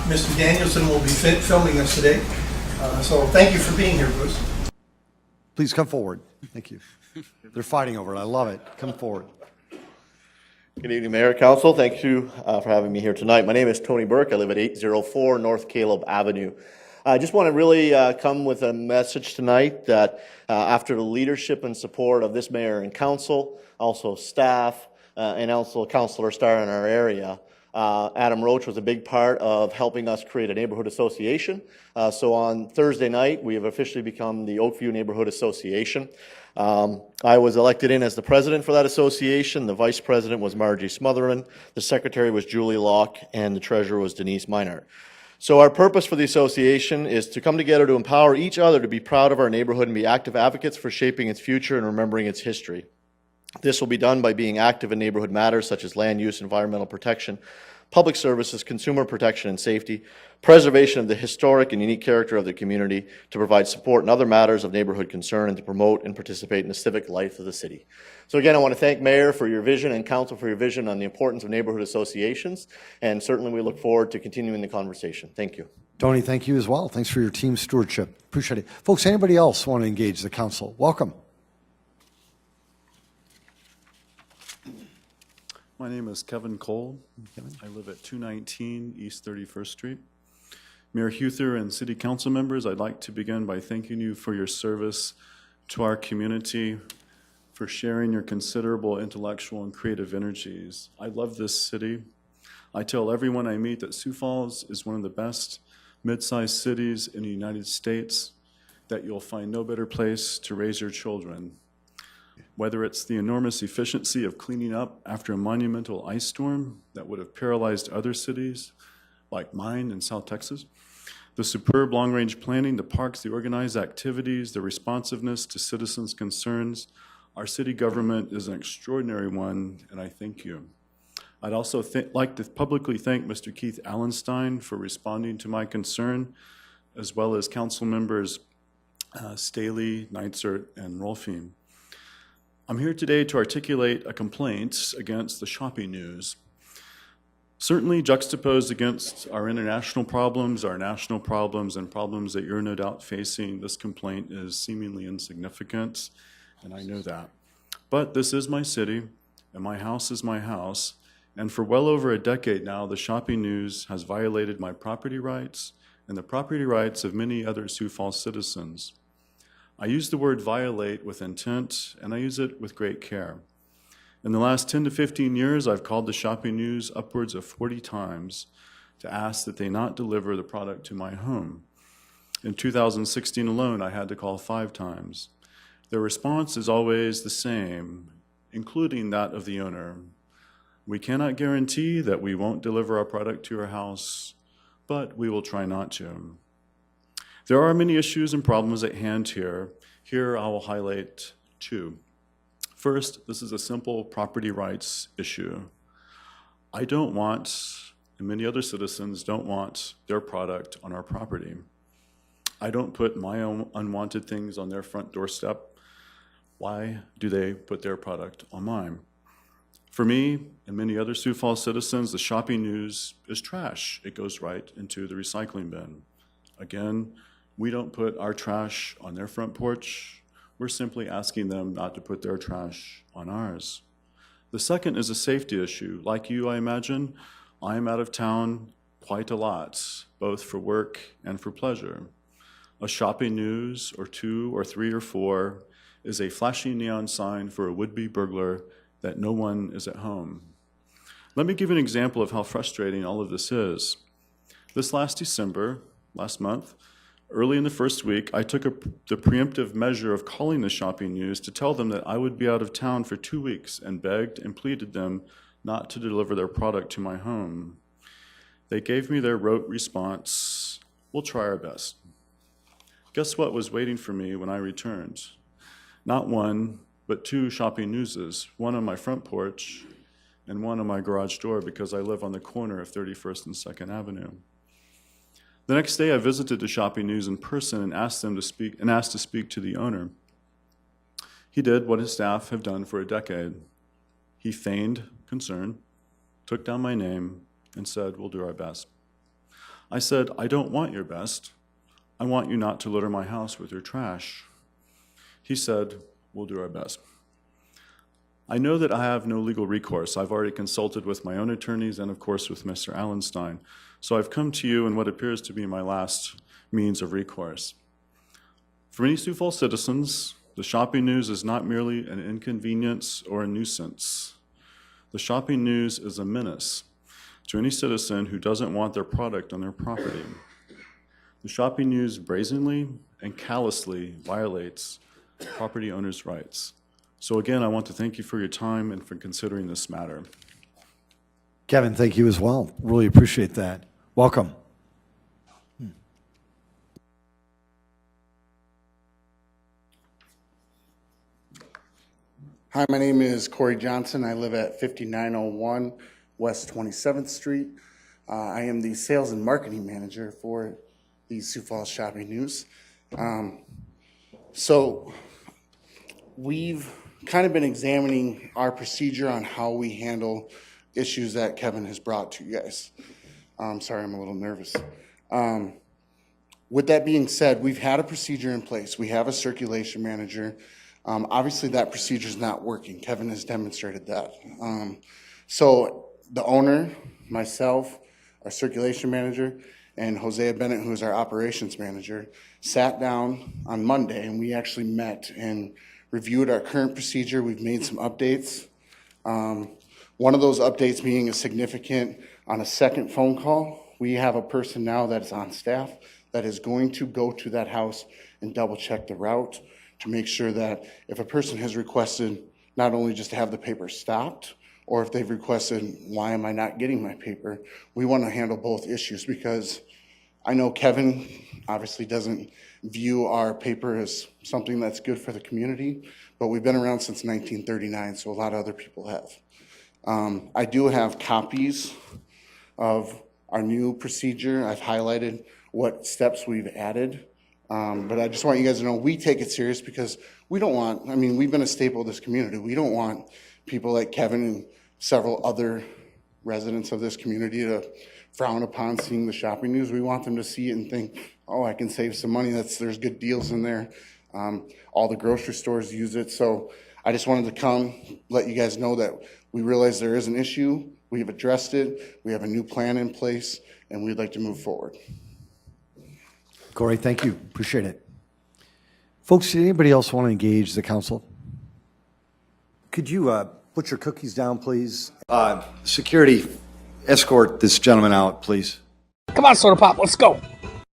Mr. Danielson will be filming us today. So thank you for being here, Bruce. Please come forward. Thank you. They're fighting over it. I love it. Come forward. Good evening, Mayor, Council. Thank you for having me here tonight. My name is Tony Burke. I live at 804 North Caleb Avenue. I just want to really come with a message tonight that after the leadership and support of this mayor and council, also staff, and also Councilor Starr in our area, Adam Roach was a big part of helping us create a neighborhood association. So on Thursday night, we have officially become the Oakview Neighborhood Association. I was elected in as the president for that association. The vice president was Margie Smotherman. The secretary was Julie Locke, and the treasurer was Denise Meinert. So our purpose for the association is to come together to empower each other to be proud of our neighborhood and be active advocates for shaping its future and remembering its history. This will be done by being active in neighborhood matters such as land use, environmental protection, public services, consumer protection and safety, preservation of the historic and unique character of the community, to provide support in other matters of neighborhood concern, and to promote and participate in the civic life of the city. So again, I want to thank Mayor for your vision and Council for your vision on the importance of neighborhood associations, and certainly we look forward to continuing the conversation. Thank you. Tony, thank you as well. Thanks for your team stewardship. Appreciate it. Folks, anybody else want to engage the council? Welcome. My name is Kevin Cole. I live at 219 East 31st Street. Mayor Huther and City Council members, I'd like to begin by thanking you for your service to our community, for sharing your considerable intellectual and creative energies. I love this city. I tell everyone I meet that Sioux Falls is one of the best mid-sized cities in the United States, that you'll find no better place to raise your children. Whether it's the enormous efficiency of cleaning up after a monumental ice storm that would have paralyzed other cities, like mine in South Texas, the superb long-range planning, the parks, the organized activities, the responsiveness to citizens' concerns, our city government is an extraordinary one, and I thank you. I'd also like to publicly thank Mr. Keith Allenstein for responding to my concern, as well as council members Staley, Neitzert, and Rolfing. I'm here today to articulate a complaint against the shopping news. Certainly juxtaposed against our international problems, our national problems, and problems that you're no doubt facing, this complaint is seemingly insignificant, and I know that. But this is my city, and my house is my house, and for well over a decade now, the shopping news has violated my property rights and the property rights of many other Sioux Falls citizens. I use the word violate with intent, and I use it with great care. In the last 10 to 15 years, I've called the shopping news upwards of 40 times to ask that they not deliver the product to my home. In 2016 alone, I had to call 5 times. Their response is always the same, including that of the owner. We cannot guarantee that we won't deliver our product to your house, but we will try not to. There are many issues and problems at hand here. Here I will highlight 2. First, this is a simple property rights issue. I don't want, and many other citizens don't want, their product on our property. I don't put my own unwanted things on their front doorstep. Why do they put their product on mine? For me and many other Sioux Falls citizens, the shopping news is trash. It goes right into the recycling bin. Again, we don't put our trash on their front porch. We're simply asking them not to put their trash on ours. The second is a safety issue. Like you, I imagine, I am out of town quite a lot, both for work and for pleasure. A shopping news or 2 or 3 or 4 is a flashing neon sign for a would-be burglar that no one is at home. Let me give you an example of how frustrating all of this is. This last December, last month, early in the first week, I took the preemptive measure of calling the shopping news to tell them that I would be out of town for 2 weeks and begged and pleaded them not to deliver their product to my home. They gave me their rote response, "We'll try our best." Guess what was waiting for me when I returned? Not 1, but 2 shopping newses, one on my front porch and one on my garage door because I live on the corner of 31st and 2nd Avenue. The next day, I visited the shopping news in person and asked to speak to the owner. He did what his staff have done for a decade. He feigned concern, took down my name, and said, "We'll do our best." I said, I don't want your best. I want you not to litter my house with your trash. He said, we'll do our best. I know that I have no legal recourse. I've already consulted with my own attorneys and, of course, with Mr. Allenstein. So I've come to you in what appears to be my last means of recourse. For many Sioux Falls citizens, the shopping news is not merely an inconvenience or a nuisance. The shopping news is a menace to any citizen who doesn't want their product on their property. The shopping news brazenly and callously violates property owners' rights. So again, I want to thank you for your time and for considering this matter. Kevin, thank you as well. Really appreciate that. Welcome. Hi, my name is Corey Johnson. I live at 5901 West 27th Street. I am the sales and marketing manager for the Sioux Falls Shopping News. So we've kind of been examining our procedure on how we handle issues that Kevin has brought to you guys. Sorry, I'm a little nervous. With that being said, we've had a procedure in place. We have a circulation manager. Obviously, that procedure is not working. Kevin has demonstrated that. So the owner, myself, our circulation manager, and Hosea Bennett, who is our operations manager, sat down on Monday, and we actually met and reviewed our current procedure. We've made some updates. One of those updates being a significant, on a second phone call, we have a person now that is on staff that is going to go to that house and double check the route to make sure that if a person has requested not only just to have the paper stopped, or if they've requested, why am I not getting my paper? We want to handle both issues because I know Kevin obviously doesn't view our paper as something that's good for the community, but we've been around since 1939, so a lot of other people have. I do have copies of our new procedure. I've highlighted what steps we've added. But I just want you guys to know we take it serious because we don't want, we've been a staple of this community. We don't want people like Kevin and several other residents of this community to frown upon seeing the shopping news. We want them to see it and think, oh, I can save some money. There's good deals in there. All the grocery stores use it. So I just wanted to come, let you guys know that we realize there is an issue. We've addressed it. We have a new plan in place, and we'd like to move forward. Corey, thank you. Appreciate it. Folks, did anybody else want to engage the council? Could you put your cookies down, please? Security, escort this gentleman out, please. Come on, Soda Pop, let's go.